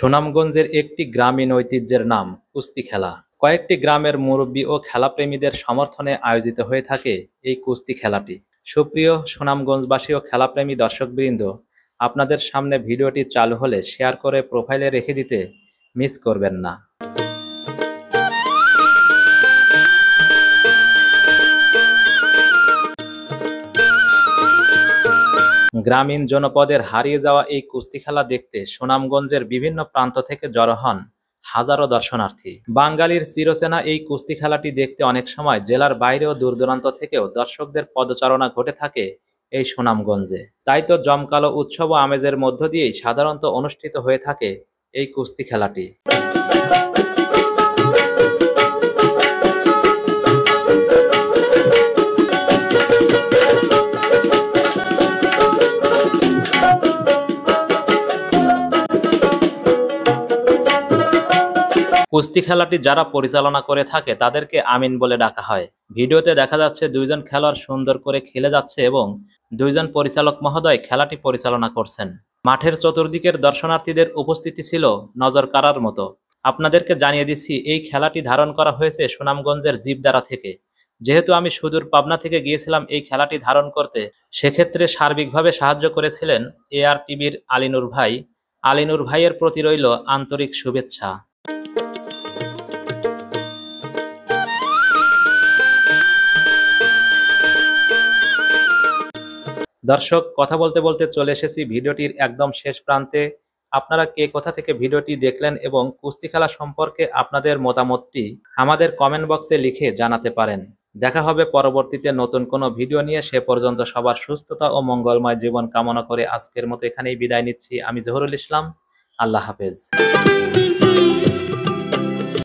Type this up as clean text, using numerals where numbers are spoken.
সুনামগঞ্জের একটি গ্রামীণ ঐতিহ্যের নাম কুস্তি খেলা। কয়েকটি গ্রামের মুরব্বী ও খেলাপ্রেমীদের সমর্থনে আয়োজিত হয়ে থাকে এই কুস্তি খেলাটি। সুপ্রিয় সুনামগঞ্জবাসী ও খেলাপ্রেমী দর্শকবৃন্দ, আপনাদের সামনে ভিডিওটি চালু হলে শেয়ার করে প্রোফাইলে রেখে দিতে মিস করবেন না। গ্রামীণ জনপদের হারিয়ে যাওয়া এই কুস্তি খেলা দেখতে সুনামগঞ্জের বিভিন্ন প্রান্ত থেকে জড়ো হন হাজারো দর্শনার্থী। বাঙালির চিরচেনা এই কুস্তি খেলাটি দেখতে অনেক সময় জেলার বাইরে ও দূর দূরান্ত থেকেও দর্শকদের পদচারণা ঘটে থাকে এই সুনামগঞ্জে। তাই তো জমকালো উৎসব ও আমেজের মধ্য দিয়েই সাধারণত অনুষ্ঠিত হয়ে থাকে এই কুস্তি খেলাটি। কুস্তি খেলাটি যারা পরিচালনা করে থাকে তাদেরকে আমিন বলে ডাকা হয়। ভিডিওতে দেখা যাচ্ছে দুইজন খেলোয়াড় সুন্দর করে খেলে যাচ্ছে এবং দুইজন পরিচালক মহোদয় খেলাটি পরিচালনা করছেন। মাঠের চতুর্দিকের দর্শনার্থীদের উপস্থিতি ছিল নজর কাড়ার মতো। আপনাদেরকে জানিয়ে দিচ্ছি, এই খেলাটি ধারণ করা হয়েছে সুনামগঞ্জের জীবদারা থেকে। যেহেতু আমি সুদূর পাবনা থেকে গিয়েছিলাম এই খেলাটি ধারণ করতে, সেক্ষেত্রে সার্বিকভাবে সাহায্য করেছিলেন AR টিভির আলিনুর ভাই। আলিনুর ভাইয়ের প্রতি রইল আন্তরিক শুভেচ্ছা। দর্শক, কথা বলতে বলতে চলে এসেছি ভিডিওটির একদম শেষ প্রান্তে। আপনারা কে কোথা থেকে ভিডিওটি দেখলেন এবং কুস্তি খেলা সম্পর্কে আপনাদের মতামতটি আমাদের কমেন্ট বক্সে লিখে জানাতে পারেন। দেখা হবে পরবর্তীতে নতুন কোনো ভিডিও নিয়ে। সে পর্যন্ত সবার সুস্থতা ও মঙ্গলময় জীবন কামনা করে আজকের মতো এখানেই বিদায় নিচ্ছি। আমি জহুরুল ইসলাম। আল্লাহ হাফেজ।